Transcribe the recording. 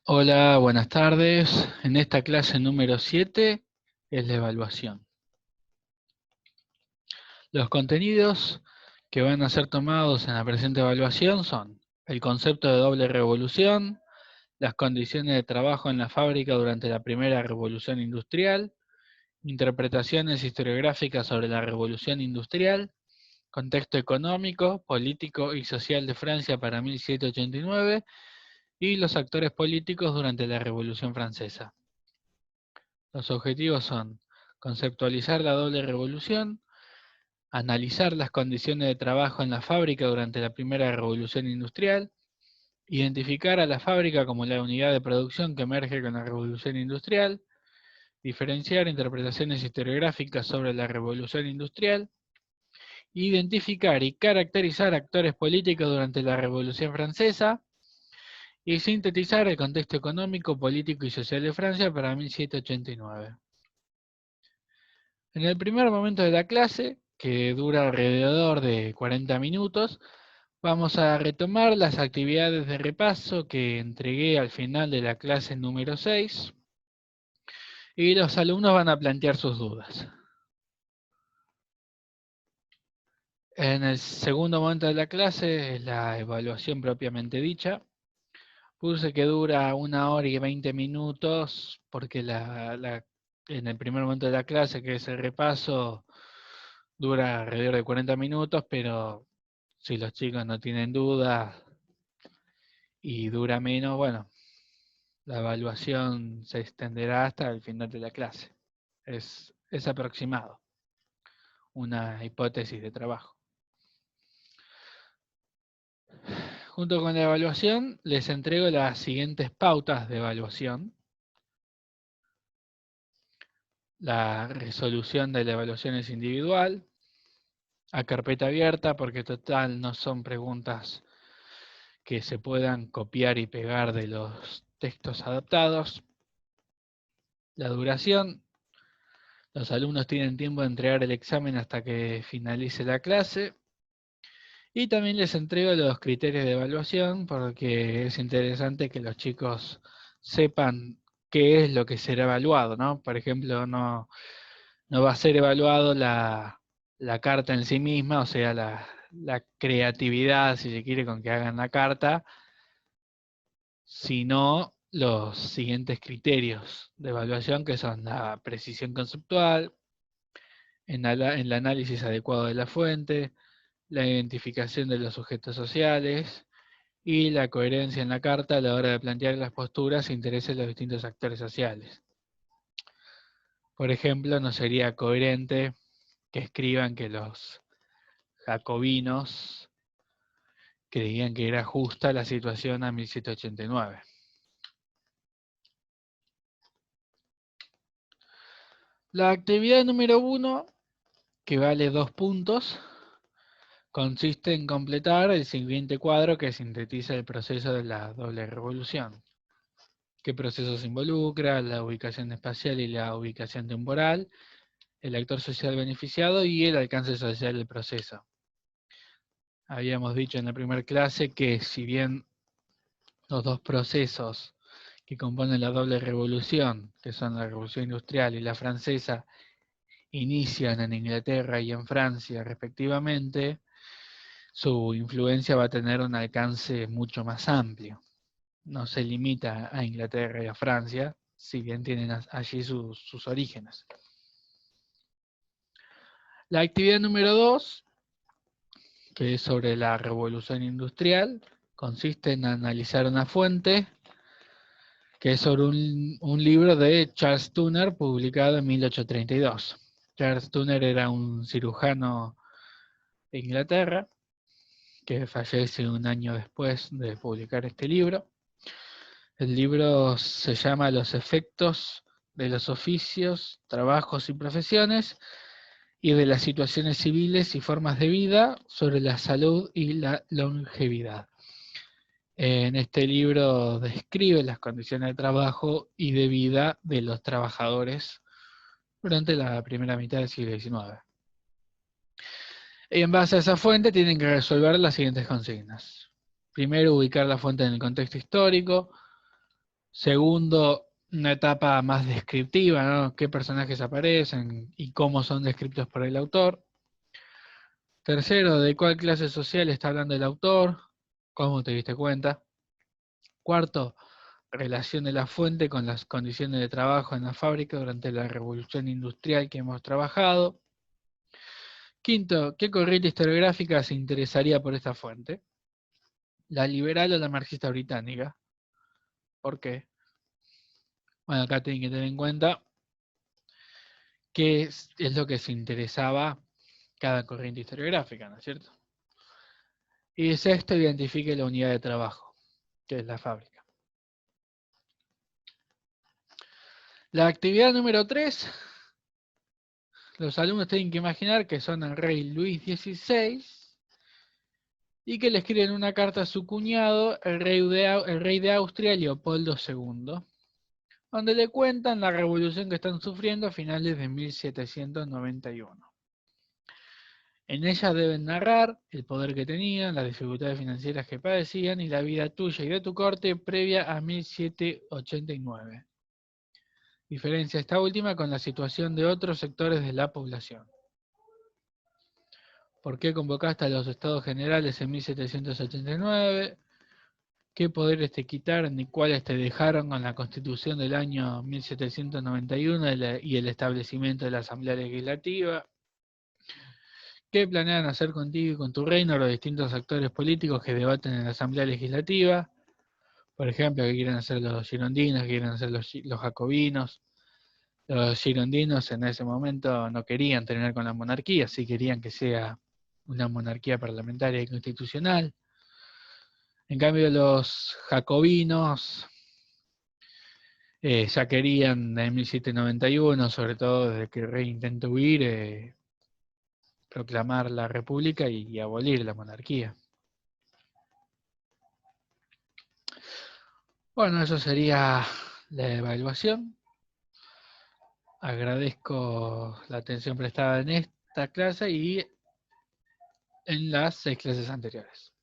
Hola, buenas tardes. En esta clase número 7 es la evaluación. Los contenidos que van a ser tomados en la presente evaluación son el concepto de doble revolución, las condiciones de trabajo en la fábrica durante la primera revolución industrial, interpretaciones historiográficas sobre la revolución industrial, contexto económico, político y social de Francia para 1789 y los actores políticos durante la Revolución Francesa. Los objetivos son conceptualizar la doble revolución, analizar las condiciones de trabajo en la fábrica durante la primera revolución industrial, identificar a la fábrica como la unidad de producción que emerge con la revolución industrial, diferenciar interpretaciones historiográficas sobre la revolución industrial, identificar y caracterizar actores políticos durante la revolución francesa, y sintetizar el contexto económico, político y social de Francia para 1789. En el primer momento de la clase, que dura alrededor de 40 minutos, vamos a retomar las actividades de repaso que entregué al final de la clase número 6 y los alumnos van a plantear sus dudas. En el segundo momento de la clase es la evaluación propiamente dicha. Puse que dura 1 hora y 20 minutos porque en el primer momento de la clase, que es el repaso, dura alrededor de 40 minutos, pero si los chicos no tienen dudas y dura menos, bueno, la evaluación se extenderá hasta el final de la clase. Es aproximado, una hipótesis de trabajo. Junto con la evaluación, les entrego las siguientes pautas de evaluación. La resolución de la evaluación es individual, a carpeta abierta, porque total no son preguntas que se puedan copiar y pegar de los textos adaptados. La duración, los alumnos tienen tiempo de entregar el examen hasta que finalice la clase. Y también les entrego los criterios de evaluación porque es interesante que los chicos sepan qué es lo que será evaluado, ¿no? Por ejemplo, no va a ser evaluado la carta en sí misma, o sea, la creatividad, si se quiere, con que hagan la carta, sino los siguientes criterios de evaluación, que son la precisión conceptual, en el análisis adecuado de la fuente, la identificación de los sujetos sociales y la coherencia en la carta a la hora de plantear las posturas e intereses de los distintos actores sociales. Por ejemplo, no sería coherente que escriban que los jacobinos creían que era justa la situación a 1789. La actividad número 1, que vale 2 puntos, consiste en completar el siguiente cuadro que sintetiza el proceso de la doble revolución. ¿Qué procesos involucra? La ubicación espacial y la ubicación temporal, el actor social beneficiado y el alcance social del proceso. Habíamos dicho en la primera clase que si bien los dos procesos que componen la doble revolución, que son la revolución industrial y la francesa, inician en Inglaterra y en Francia respectivamente, su influencia va a tener un alcance mucho más amplio. No se limita a Inglaterra y a Francia, si bien tienen allí sus orígenes. La actividad número 2, que es sobre la revolución industrial, consiste en analizar una fuente, que es sobre un libro de Charles Turner, publicado en 1832. Charles Turner era un cirujano de Inglaterra, que fallece un año después de publicar este libro. El libro se llama Los efectos de los oficios, trabajos y profesiones, y de las situaciones civiles y formas de vida sobre la salud y la longevidad. En este libro describe las condiciones de trabajo y de vida de los trabajadores durante la primera mitad del siglo XIX. Y en base a esa fuente tienen que resolver las siguientes consignas. Primero, ubicar la fuente en el contexto histórico. Segundo, una etapa más descriptiva, ¿no? Qué personajes aparecen y cómo son descritos por el autor. Tercero, de cuál clase social está hablando el autor, cómo te diste cuenta. Cuarto, relación de la fuente con las condiciones de trabajo en la fábrica durante la revolución industrial que hemos trabajado. Quinto, ¿qué corriente historiográfica se interesaría por esta fuente? ¿La liberal o la marxista británica? ¿Por qué? Bueno, acá tienen que tener en cuenta qué es lo que se interesaba cada corriente historiográfica, ¿no es cierto? Y sexto, identifique la unidad de trabajo, que es la fábrica. La actividad número 3, los alumnos tienen que imaginar que son el rey Luis XVI y que le escriben una carta a su cuñado, el rey de Austria, Leopoldo II, donde le cuentan la revolución que están sufriendo a finales de 1791. En ella deben narrar el poder que tenían, las dificultades financieras que padecían y la vida tuya y de tu corte previa a 1789. Diferencia esta última con la situación de otros sectores de la población. ¿Por qué convocaste a los estados generales en 1789? ¿Qué poderes te quitaron y cuáles te dejaron con la constitución del año 1791 y el establecimiento de la Asamblea Legislativa? ¿Qué planean hacer contigo y con tu reino los distintos actores políticos que debaten en la Asamblea Legislativa? Por ejemplo, ¿qué quieren hacer los girondinos? ¿Qué quieren hacer los jacobinos? Los girondinos en ese momento no querían terminar con la monarquía, sí querían que sea una monarquía parlamentaria y constitucional. En cambio, los jacobinos ya querían en 1791, sobre todo desde que el rey intentó huir, proclamar la república y abolir la monarquía. Bueno, eso sería la evaluación. Agradezco la atención prestada en esta clase y en las 6 clases anteriores.